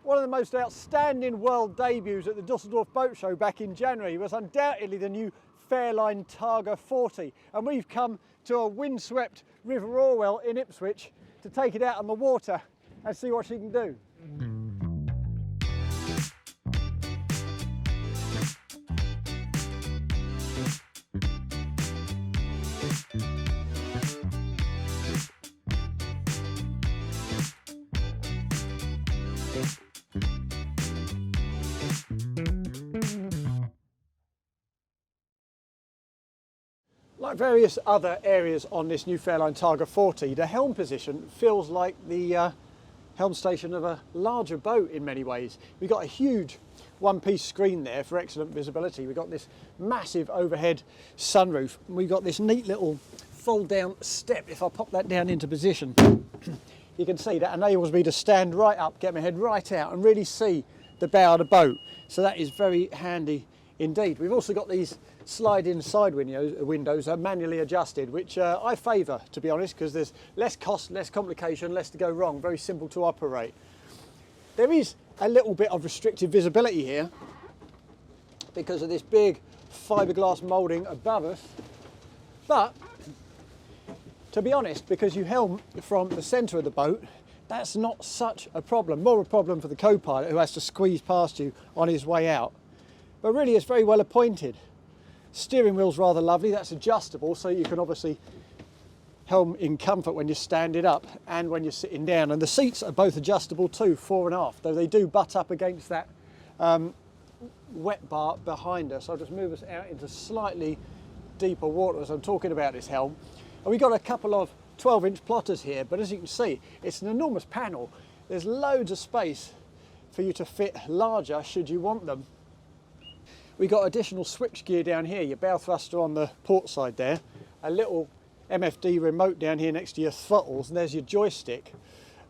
One of the most outstanding world debuts at the Düsseldorf Boat Show back in January was undoubtedly the new Fairline Targa 40, and we've come to a windswept River Orwell in Ipswich to take it out on the water and see what she can do. Like various other areas on this new Fairline Targa 40, the helm position feels like the helm station of a larger boat in many ways. We've got a huge one-piece screen there for excellent visibility. We've got this massive overhead sunroof. We've got this neat little fold-down step. If I pop that down into position, you can see that enables me to stand right up, get my head right out and really see the bow of the boat. So that is very handy indeed. We've also got these slide-in side windows are manually adjusted, which I favour, to be honest, because there's less cost, less complication, less to go wrong, very simple to operate. There is a little bit of restricted visibility here because of this big fiberglass moulding above us, but to be honest, because you helm from the centre of the boat, that's not such a problem. More a problem for the co-pilot who has to squeeze past you on his way out. But really it's very well appointed. Steering wheel's rather lovely, that's adjustable, so you can obviously helm in comfort when you're standing up and when you're sitting down. And the seats are both adjustable too, fore and aft, though they do butt up against that wet bar behind us. I'll just move us out into slightly deeper water as I'm talking about this helm. And we've got a couple of 12-inch plotters here, but as you can see, it's an enormous panel. There's loads of space for you to fit larger should you want them. We've got additional switch gear down here, your bow thruster on the port side there, a little MFD remote down here next to your throttles, and there's your joystick.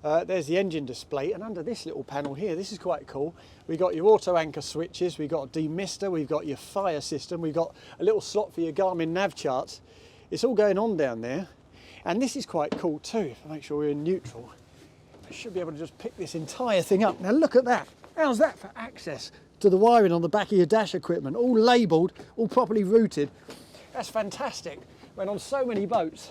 There's the engine display, and under this little panel here, this is quite cool, we've got your auto anchor switches, we've got a demister, we've got your fire system, we've got a little slot for your Garmin nav charts. It's all going on down there, and this is quite cool too. If I make sure we're in neutral, I should be able to just pick this entire thing up. Now look at that, how's that for access to the wiring on the back of your dash equipment, all labelled, all properly routed. That's fantastic. When on so many boats,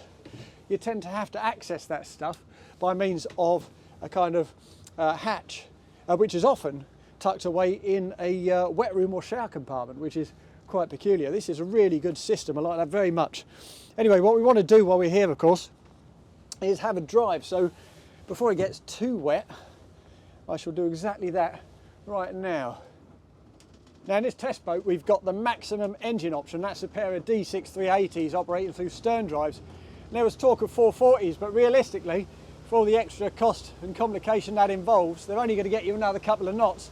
you tend to have to access that stuff by means of a kind of hatch, which is often tucked away in a wet room or shower compartment, which is quite peculiar. This is a really good system, I like that very much. Anyway, what we want to do while we're here, of course, is have a drive. So before it gets too wet, I shall do exactly that right now. Now in this test boat we've got the maximum engine option, that's a pair of D6 380s operating through stern drives. And there was talk of 440s, but realistically, for all the extra cost and complication that involves, they're only going to get you another couple of knots.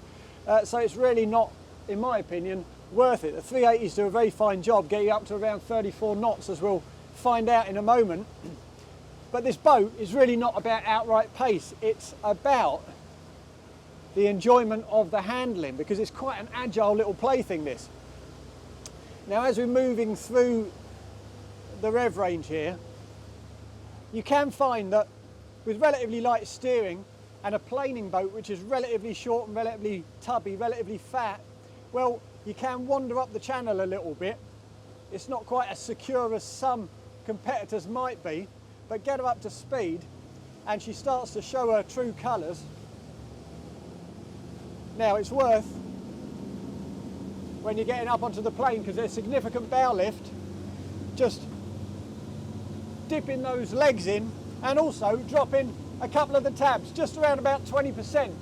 So it's really not, in my opinion, worth it. The 380s do a very fine job, get you up to around 34 knots, as we'll find out in a moment. But this boat is really not about outright pace, it's about the enjoyment of the handling, because it's quite an agile little plaything, this. Now as we're moving through the rev range here, you can find that with relatively light steering and a planing boat which is relatively short and relatively tubby, relatively fat, well, you can wander up the channel a little bit. It's not quite as secure as some competitors might be, but get her up to speed and she starts to show her true colours. Now it's worth, when you're getting up onto the plane, because there's significant bow lift, just dipping those legs in and also dropping a couple of the tabs, just around about 20%,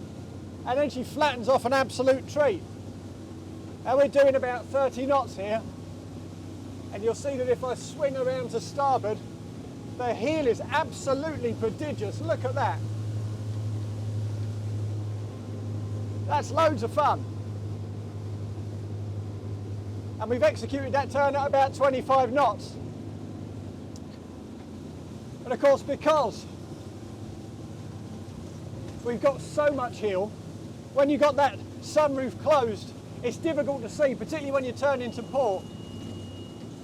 and then she flattens off an absolute treat. Now we're doing about 30 knots here, and you'll see that if I swing around to starboard, the heel is absolutely prodigious. Look at that. That's loads of fun. And we've executed that turn at about 25 knots. And of course, because we've got so much heel, when you've got that sunroof closed, it's difficult to see, particularly when you turn into port.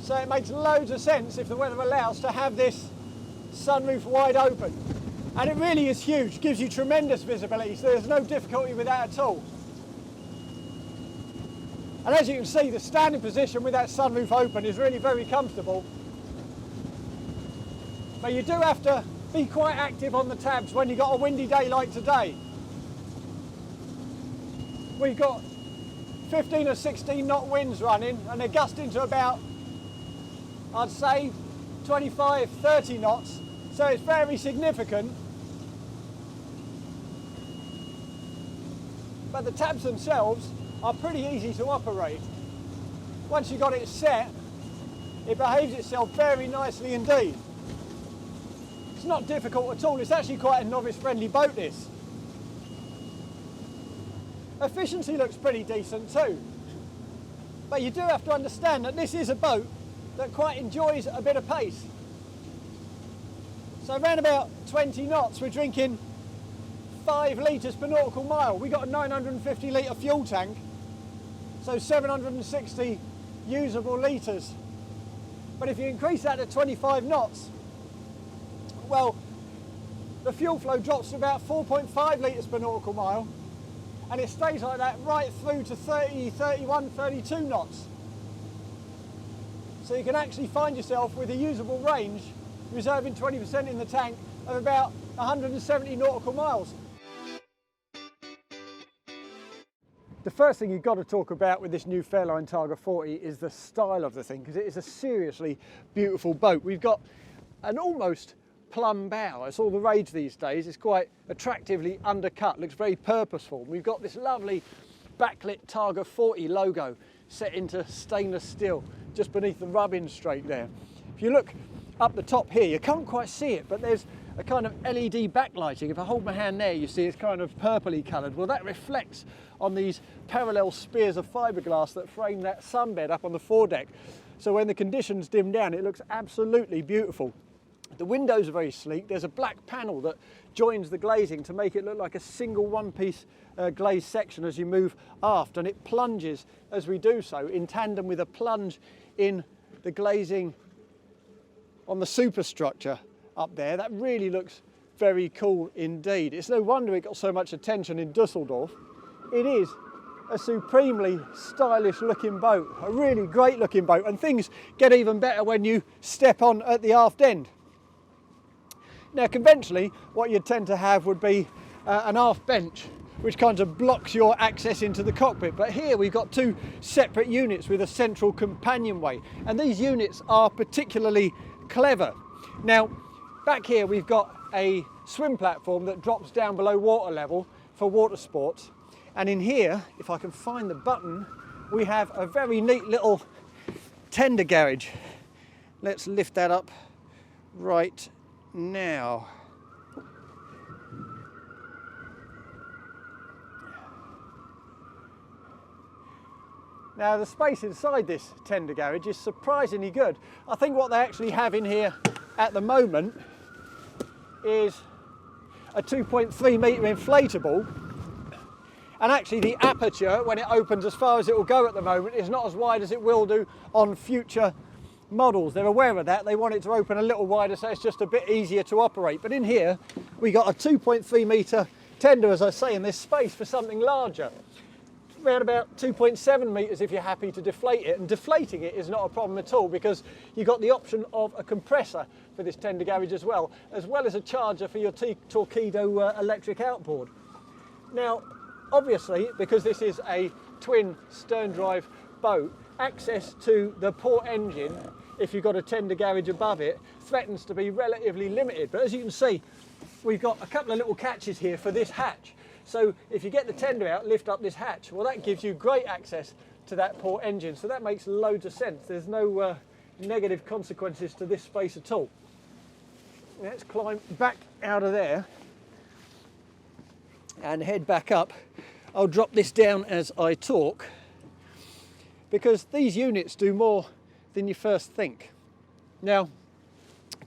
So it makes loads of sense, if the weather allows, to have this sunroof wide open. And it really is huge, gives you tremendous visibility, so there's no difficulty with that at all. And as you can see, the standing position with that sunroof open is really very comfortable. But you do have to be quite active on the tabs when you've got a windy day like today. We've got 15 or 16 knot winds running, and they're gusting to about, I'd say, 25, 30 knots. So it's very significant. But the tabs themselves are pretty easy to operate. Once you've got it set, it behaves itself very nicely indeed. It's not difficult at all. It's actually quite a novice-friendly boat, this. Efficiency looks pretty decent too. But you do have to understand that this is a boat that quite enjoys a bit of pace. So around about 20 knots, we're drinking 5 litres per nautical mile. We've got a 950 litre fuel tank, so 760 usable litres. But if you increase that to 25 knots, well, the fuel flow drops to about 4.5 litres per nautical mile, and it stays like that right through to 30, 31, 32 knots. So you can actually find yourself with a usable range, reserving 20% in the tank, of about 170 nautical miles. The first thing you've got to talk about with this new Fairline Targa 40 is the style of the thing, because it is a seriously beautiful boat. We've got an almost plumb bow. It's all the rage these days. It's quite attractively undercut, looks very purposeful. We've got this lovely backlit Targa 40 logo set into stainless steel just beneath the rubbing strake there. If you look up the top here, you can't quite see it, but there's a kind of LED backlighting. If I hold my hand there, you see it's kind of purpley coloured. Well, that reflects on these parallel spears of fiberglass that frame that sunbed up on the foredeck. So when the conditions dim down, it looks absolutely beautiful. The windows are very sleek. There's a black panel that joins the glazing to make it look like a single one-piece glazed section as you move aft, and it plunges as we do so in tandem with a plunge in the glazing on the superstructure up there. That really looks very cool indeed. It's no wonder it got so much attention in Dusseldorf. It is a supremely stylish looking boat, a really great looking boat, and things get even better when you step on at the aft end. Now conventionally what you'd tend to have would be an aft bench which kind of blocks your access into the cockpit, but here we've got 2 separate units with a central companionway, and these units are particularly clever. Now back here we've got a swim platform that drops down below water level for water sports, and in here, if I can find the button, we have a very neat little tender garage. Let's lift that up right now. Now the space inside this tender garage is surprisingly good. I think what they actually have in here at the moment is a 2.3 metre inflatable, and actually the aperture when it opens as far as it will go at the moment is not as wide as it will do on future models. They're aware of that. They want it to open a little wider so it's just a bit easier to operate. But in here we got a 2.3 metre tender, as I say, in this space for something larger. Around about 2.7 metres if you're happy to deflate it, and deflating it is not a problem at all because you've got the option of a compressor for this tender garage as well as a charger for your Torpedo electric outboard. Now obviously, because this is a twin stern drive boat, access to the port engine, if you've got a tender garage above it, threatens to be relatively limited. But as you can see, we've got a couple of little catches here for this hatch. So if you get the tender out, lift up this hatch, well that gives you great access to that port engine. So that makes loads of sense. There's no negative consequences to this space at all. Let's climb back out of there and head back up. I'll drop this down as I talk, because these units do more than you first think. Now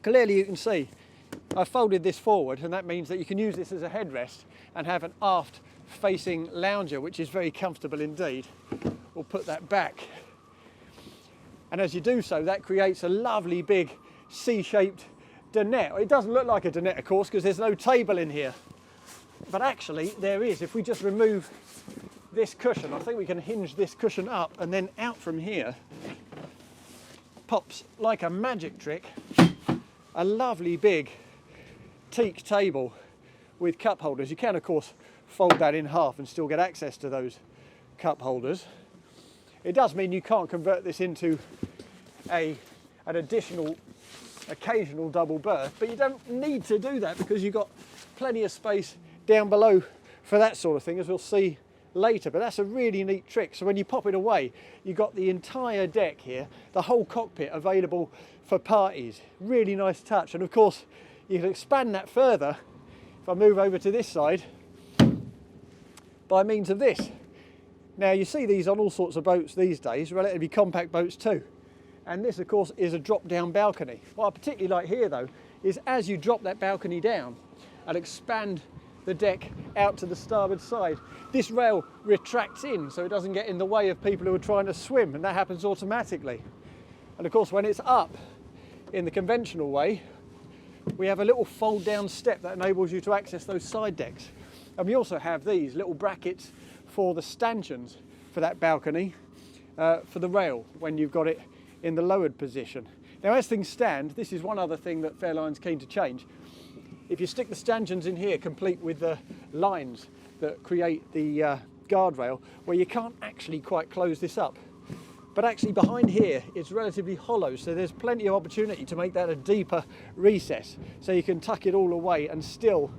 clearly you can see I folded this forward, and that means that you can use this as a headrest and have an aft facing lounger, which is very comfortable indeed. We'll put that back, and as you do so that creates a lovely big C-shaped dinette. It doesn't look like a dinette, of course, because there's no table in here. But actually, there is. If we just remove this cushion, I think we can hinge this cushion up, and then out from here pops, like a magic trick, a lovely big teak table with cup holders. You can, of course, fold that in half and still get access to those cup holders. It does mean you can't convert this into an additional occasional double berth, but you don't need to do that because you've got plenty of space down below for that sort of thing, as we'll see later. But that's a really neat trick. So when you pop it away, you've got the entire deck here, the whole cockpit available for parties. Really nice touch. And of course, you can expand that further, if I move over to this side, by means of this. Now you see these on all sorts of boats these days, relatively compact boats too. And this, of course, is a drop-down balcony. What I particularly like here, though, is as you drop that balcony down and expand the deck out to the starboard side, this rail retracts in so it doesn't get in the way of people who are trying to swim, and that happens automatically. And of course, when it's up in the conventional way, we have a little fold-down step that enables you to access those side decks. And we also have these little brackets for the stanchions for that balcony, for the rail when you've got it in the lowered position. Now, as things stand, this is one other thing that Fairline's keen to change. If you stick the stanchions in here, complete with the lines that create the guardrail, where you can't actually quite close this up. But actually behind here, it's relatively hollow, so there's plenty of opportunity to make that a deeper recess, so you can tuck it all away and still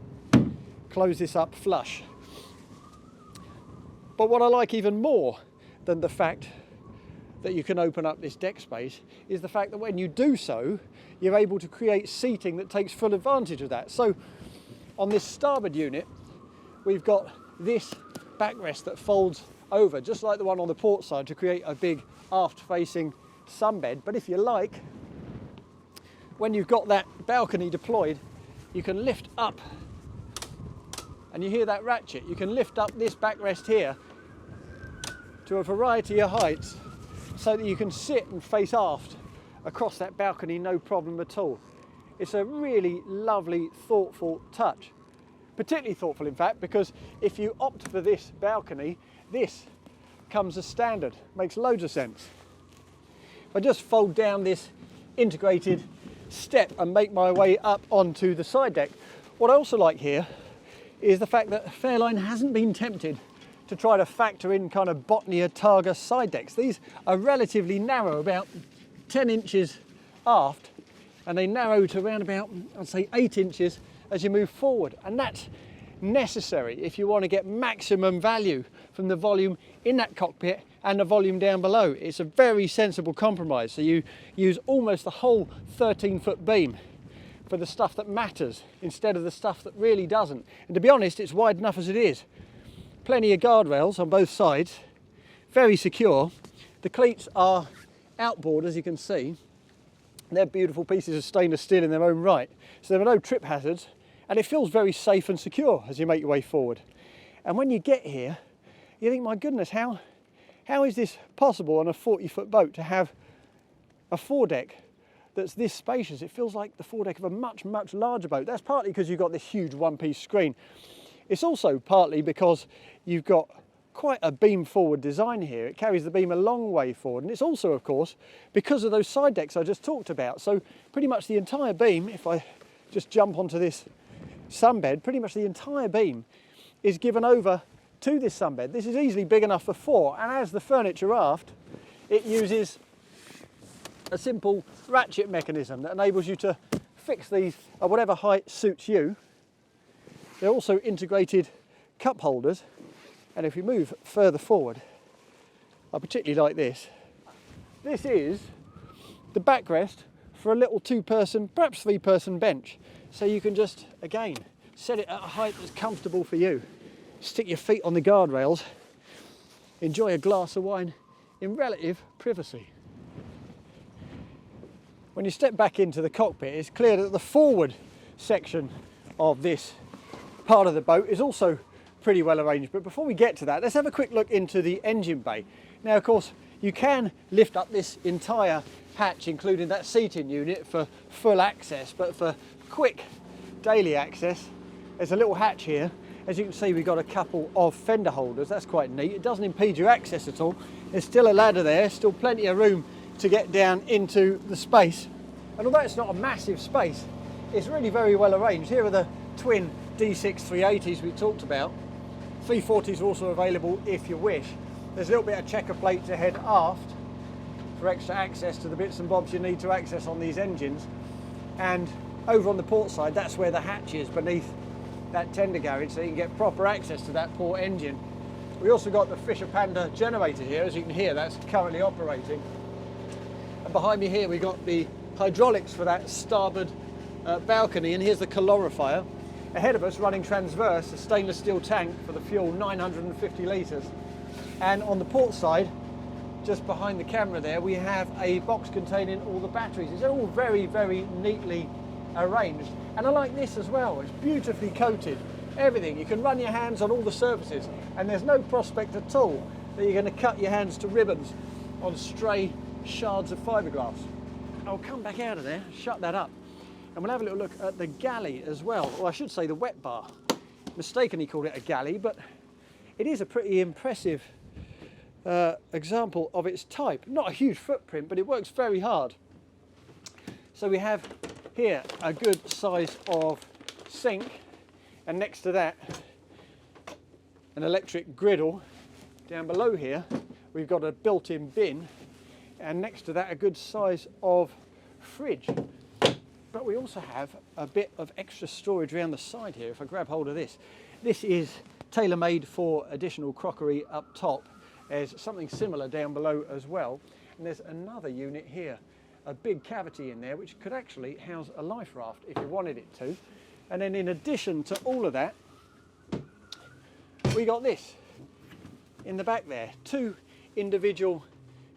close this up flush. But what I like even more than the fact that you can open up this deck space is the fact that when you do so, you're able to create seating that takes full advantage of that. So on this starboard unit, we've got this backrest that folds over, just like the one on the port side, to create a big aft-facing sunbed. But if you like, when you've got that balcony deployed, you can lift up, and you hear that ratchet, you can lift up this backrest here to a variety of heights, so that you can sit and face aft across that balcony, no problem at all. It's a really lovely, thoughtful touch. Particularly thoughtful, in fact, because if you opt for this balcony, this comes as standard. Makes loads of sense. If I just fold down this integrated step and make my way up onto the side deck, what I also like here is the fact that Fairline hasn't been tempted to try to factor in kind of Boat Targa side decks. These are relatively narrow, about 10 inches aft, and they narrow to around about, I'd say, 8 inches as you move forward. And that's necessary if you want to get maximum value from the volume in that cockpit and the volume down below. It's a very sensible compromise. So you use almost the whole 13-foot beam for the stuff that matters instead of the stuff that really doesn't. And to be honest, it's wide enough as it is. Plenty of guardrails on both sides, very secure. The cleats are outboard, as you can see. They're beautiful pieces of stainless steel in their own right, so there are no trip hazards, and it feels very safe and secure as you make your way forward. And when you get here, you think, my goodness, how is this possible on a 40-foot boat to have a foredeck that's this spacious? It feels like the foredeck of a much, much larger boat. That's partly because you've got this huge one-piece screen. It's also partly because you've got quite a beam forward design here. It carries the beam a long way forward, and it's also, of course, because of those side decks I just talked about. So pretty much the entire beam, if I just jump onto this sunbed, pretty much the entire beam is given over to this sunbed. This is easily big enough for 4, and as the furniture aft, it uses a simple ratchet mechanism that enables you to fix these at whatever height suits you. They're also integrated cup holders, and if we move further forward, I particularly like this. This is the backrest for a little 2-person, perhaps 3-person bench. So you can just, again, set it at a height that's comfortable for you. Stick your feet on the guardrails, enjoy a glass of wine in relative privacy. When you step back into the cockpit, it's clear that the forward section of this part of the boat is also pretty well arranged. But before we get to that, let's have a quick look into the engine bay. Now, of course, you can lift up this entire hatch, including that seating unit for full access, but for quick daily access, there's a little hatch here. As you can see, we've got a couple of fender holders. That's quite neat. It doesn't impede your access at all. There's still a ladder there, still plenty of room to get down into the space. And although it's not a massive space, it's really very well arranged. Here are the twin D6 380s we talked about. 340s are also available if you wish. There's a little bit of checker plate to head aft for extra access to the bits and bobs you need to access on these engines. And over on the port side, that's where the hatch is beneath that tender garage, so you can get proper access to that port engine. We also got the Fisher Panda generator here. As you can hear, that's currently operating. And behind me here, we got the hydraulics for that starboard balcony, and here's the calorifier. Ahead of us, running transverse, a stainless steel tank for the fuel, 950 litres. And on the port side, just behind the camera there, we have a box containing all the batteries. It's all very, very neatly arranged. And I like this as well. It's beautifully coated. Everything. You can run your hands on all the surfaces, and there's no prospect at all that you're going to cut your hands to ribbons on stray shards of fiberglass. I'll come back out of there, shut that up, and we'll have a little look at the galley as well, or I should say the wet bar. Mistakenly called it a galley, but it is a pretty impressive example of its type. Not a huge footprint, but it works very hard. So we have here a good size of sink, and next to that an electric griddle. Down below here we've got a built-in bin, and next to that a good size of fridge. But we also have a bit of extra storage around the side here. If I grab hold of this, this is tailor-made for additional crockery up top. There's something similar down below as well, and there's another unit here, a big cavity in there which could actually house a life raft if you wanted it to. And then in addition to all of that, we got this in the back there, two individual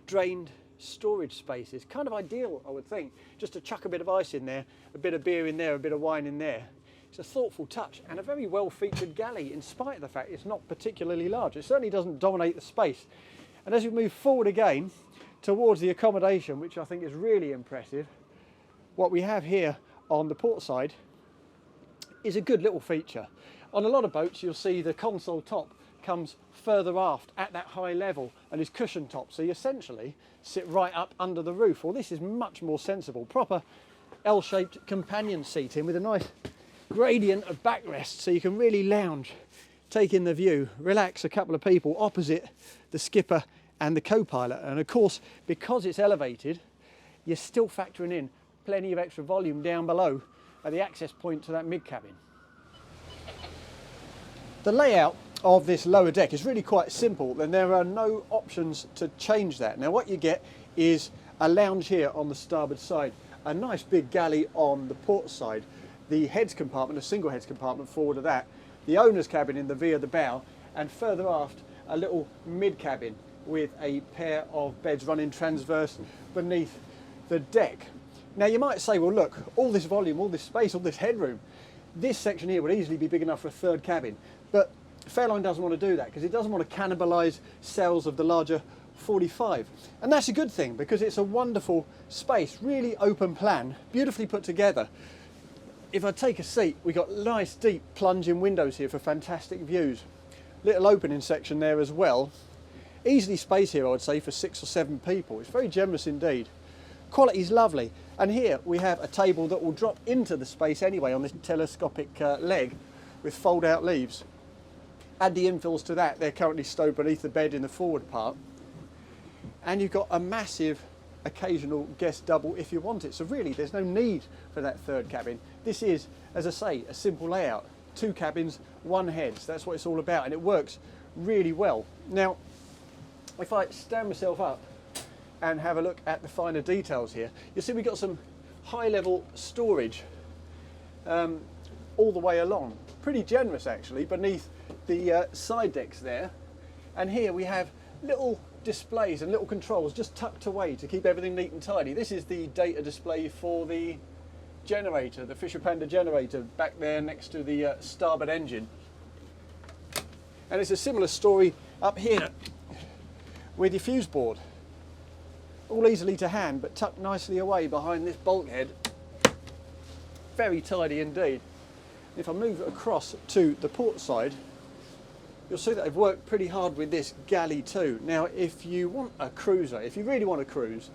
drained storage spaces. Kind of ideal, I would think, just to chuck a bit of ice in there, a bit of beer in there, a bit of wine in there. It's a thoughtful touch, and a very well featured galley in spite of the fact it's not particularly large. It certainly doesn't dominate the space. And as we move forward again towards the accommodation, which I think is really impressive, what we have here on the port side is a good little feature. On a lot of boats you'll see the console top comes further aft at that high level and is cushion top, so you essentially sit right up under the roof. Well, this is much more sensible. Proper L-shaped companion seating with a nice gradient of backrest, so you can really lounge, take in the view, relax a couple of people opposite the skipper and the co-pilot. And of course, because it's elevated, you're still factoring in plenty of extra volume down below at the access point to that mid cabin. The layout of this lower deck is really quite simple, and there are no options to change that. Now what you get is a lounge here on the starboard side, a nice big galley on the port side, the heads compartment, a single heads compartment forward of that, the owner's cabin in the V of the bow, and further aft a little mid cabin with a pair of beds running transverse beneath the deck. Now you might say, well look, all this volume, all this space, all this headroom, this section here would easily be big enough for a third cabin, but Fairline doesn't want to do that because it doesn't want to cannibalise cells of the larger 45. And that's a good thing because it's a wonderful space, really open plan, beautifully put together. If I take a seat, we've got nice deep plunging windows here for fantastic views. Little opening section there as well. Easily space here, I would say, for 6 or 7 people. It's very generous indeed. Quality's lovely. And here we have a table that will drop into the space anyway on this telescopic leg with fold out leaves. Add the infills to that, they're currently stowed beneath the bed in the forward part. And you've got a massive occasional guest double if you want it. So really there's no need for that third cabin. This is, as I say, a simple layout. 2 cabins, 1 heads. That's what it's all about, and it works really well. Now, if I stand myself up and have a look at the finer details here, you'll see we've got some high level storage all the way along. Pretty generous actually beneath the side decks there. And here we have little displays and little controls just tucked away to keep everything neat and tidy. This is the data display for the generator, the Fisher Panda generator, back there next to the starboard engine. And it's a similar story up here with your fuse board. all easily to hand, but tucked nicely away behind this bulkhead. Very tidy indeed. If I move across to the port side, you'll see that I've worked pretty hard with this galley too. Now, if you want a cruiser, if you really want to cruise,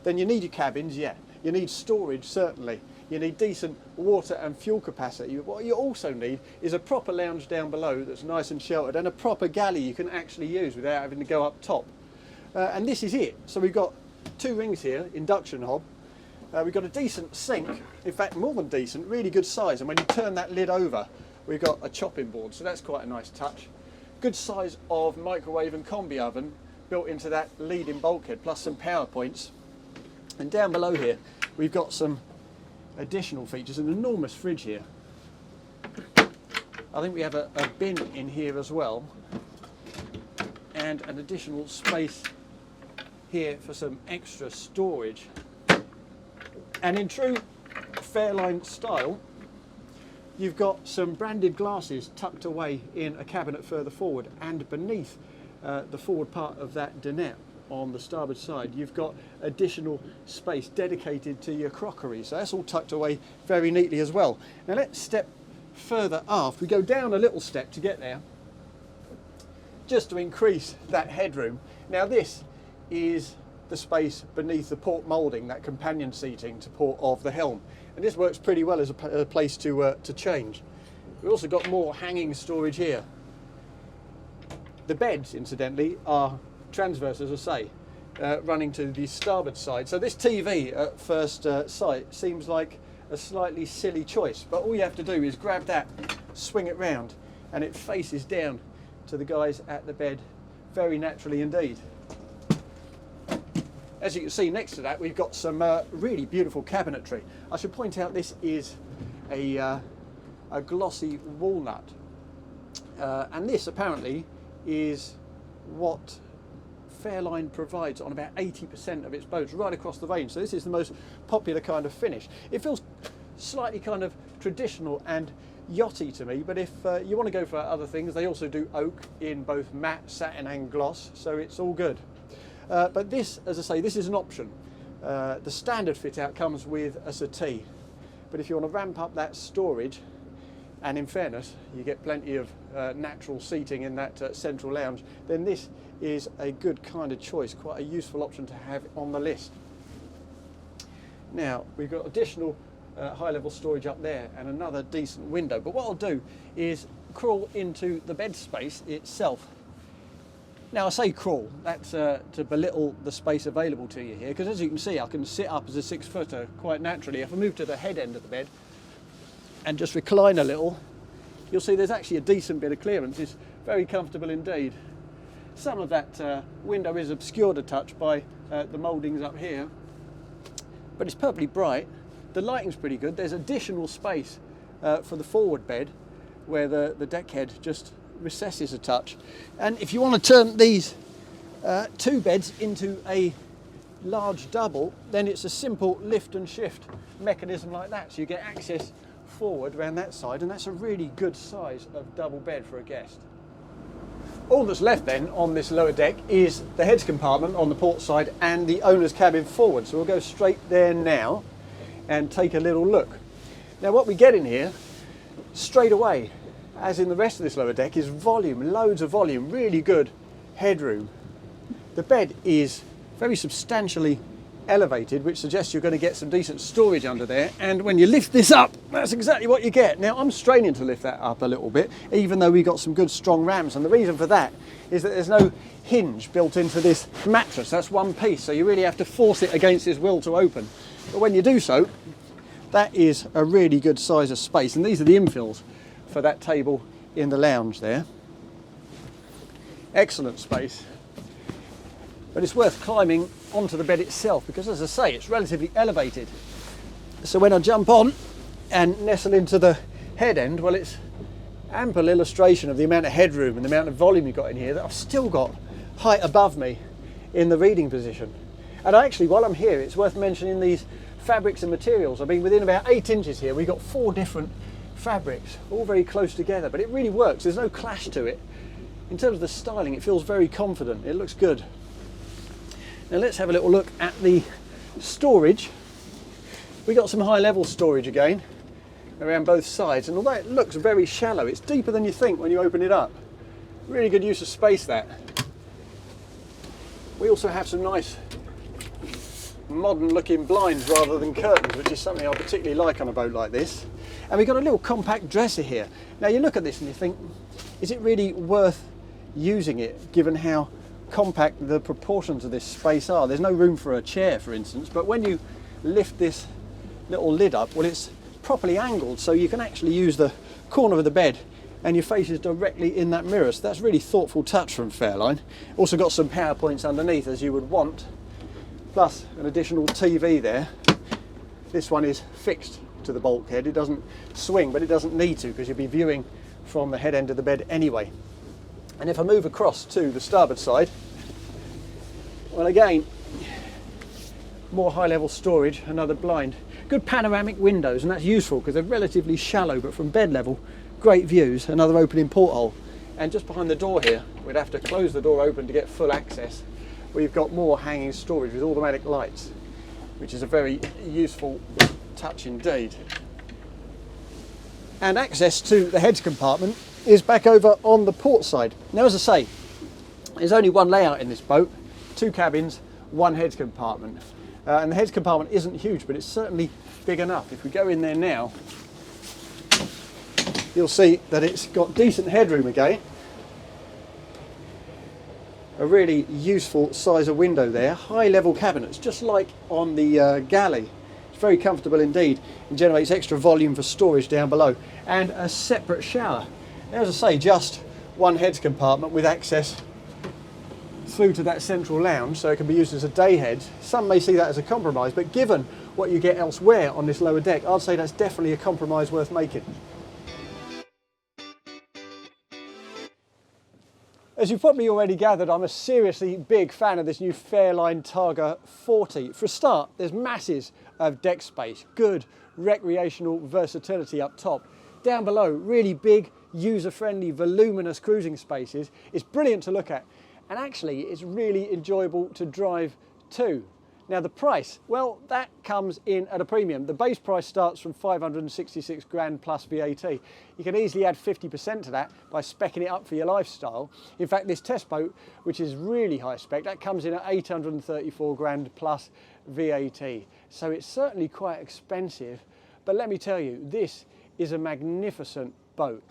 then you need your cabins, yeah. You need storage, certainly. You need decent water and fuel capacity. What you also need is a proper lounge down below that's nice and sheltered, and a proper galley you can actually use without having to go up top. And this is it. So we've got 2 rings here, induction hob. We've got a decent sink, in fact more than decent, really good size, and when you turn that lid over we've got a chopping board, so that's quite a nice touch. Good size of microwave and combi oven built into that leading bulkhead, plus some power points. And down below here we've got some additional features, an enormous fridge here. I think we have a bin in here as well, and an additional space here for some extra storage. And in true Fairline style, you've got some branded glasses tucked away in a cabinet further forward, and beneath the forward part of that dinette on the starboard side you've got additional space dedicated to your crockery, so that's all tucked away very neatly as well. Now let's step further aft. We go down a little step to get there, just to increase that headroom. Now this is the space beneath the port moulding, that companion seating to port of the Helm, and this works pretty well as a place to change. We've also got more hanging storage here. The beds, incidentally, are transverse, as I say, running to the starboard side. So this TV at first sight seems like a slightly silly choice, but all you have to do is grab that, swing it round, and it faces down to the guys at the bed very naturally indeed. As you can see, next to that we've got some really beautiful cabinetry. I should point out this is a glossy walnut, and this apparently is what Fairline provides on about 80% of its boats right across the range. So this is the most popular kind of finish. It feels slightly kind of traditional and yachty to me, but if you want to go for other things, they also do oak in both matte, satin and gloss, so it's all good. But this, as I say, this is an option. The standard fit out comes with a settee, but if you want to ramp up that storage, and in fairness you get plenty of natural seating in that central lounge, then this is a good kind of choice, quite a useful option to have on the list. Now we've got additional high level storage up there and another decent window, but what I'll do is crawl into the bed space itself. Now I say crawl, that's to belittle the space available to you here, because as you can see I can sit up as a 6-footer quite naturally. If I move to the head end of the bed and just recline a little, you'll see there's actually a decent bit of clearance. It's very comfortable indeed. Some of that window is obscured a touch by the mouldings up here, but it's perfectly bright. The lighting's pretty good. There's additional space for the forward bed where the deck head just recesses a touch, and if you want to turn these 2 beds into a large double, then it's a simple lift and shift mechanism like that, so you get access forward around that side, and that's a really good size of double bed for a guest. All that's left then on this lower deck is the heads compartment on the port side and the owner's cabin forward, so we'll go straight there now and take a little look. Now what we get in here straight away, as in the rest of this lower deck, is volume, loads of volume, really good headroom. The bed is very substantially elevated, which suggests you're going to get some decent storage under there, and when you lift this up, that's exactly what you get. Now I'm straining to lift that up a little bit, even though we've got some good strong rams, and the reason for that is that there's no hinge built into this mattress. That's one piece, so you really have to force it against its will to open. But when you do so, that is a really good size of space, and these are the infills for that table in the lounge there. Excellent space, but it's worth climbing onto the bed itself, because as I say, it's relatively elevated. So when I jump on and nestle into the head end, well, it's ample illustration of the amount of headroom and the amount of volume you've got in here, that I've still got height above me in the reading position. And actually, while I'm here, it's worth mentioning these fabrics and materials. I mean, within about 8 inches here, we've got 4 different fabrics, all very close together, but it really works. There's no clash to it. In terms of the styling, it feels very confident. It looks good. Now let's have a little look at the storage. We got some high level storage again around both sides, and although it looks very shallow, it's deeper than you think when you open it up. Really good use of space, that. We also have some nice modern looking blinds rather than curtains, which is something I particularly like on a boat like this. And we've got a little compact dresser here. Now you look at this and you think, is it really worth using it given how compact the proportions of this space are? There's no room for a chair, for instance, but when you lift this little lid up, well, it's properly angled, so you can actually use the corner of the bed and your face is directly in that mirror. So that's really thoughtful touch from Fairline. Also got some power points underneath, as you would want, plus an additional TV there. This one is fixed to the bulkhead. It doesn't swing, but it doesn't need to, because you'll be viewing from the head end of the bed anyway. And if I move across to the starboard side, well, again, more high level storage, another blind. Good panoramic windows, and that's useful because they're relatively shallow, but from bed level, great views. Another opening porthole, and just behind the door here, we'd have to close the door open to get full access. We've got more hanging storage with automatic lights, which is a very useful touch indeed. And access to the heads compartment is back over on the port side. Now, as I say, there's only one layout in this boat, 2 cabins, 1 heads compartment. And the heads compartment isn't huge, but it's certainly big enough. If we go in there now, you'll see that it's got decent headroom again. A really useful size of window there. High level cabinets, just like on the galley. It's very comfortable indeed, and generates extra volume for storage down below. And a separate shower. Now, as I say, just 1 heads compartment with access through to that central lounge, so it can be used as a day head. Some may see that as a compromise, but given what you get elsewhere on this lower deck, I'd say that's definitely a compromise worth making. As you've probably already gathered, I'm a seriously big fan of this new Fairline Targa 40. For a start, there's masses of deck space, good recreational versatility up top. Down below, really big, user-friendly, voluminous cruising spaces. It's brilliant to look at, and actually it's really enjoyable to drive too. Now the price, well, that comes in at a premium. The base price starts from 566 grand plus VAT. You can easily add 50% to that by speccing it up for your lifestyle. In fact, this test boat, which is really high spec, that comes in at 834 grand plus VAT. So it's certainly quite expensive, but let me tell you, this is a magnificent boat.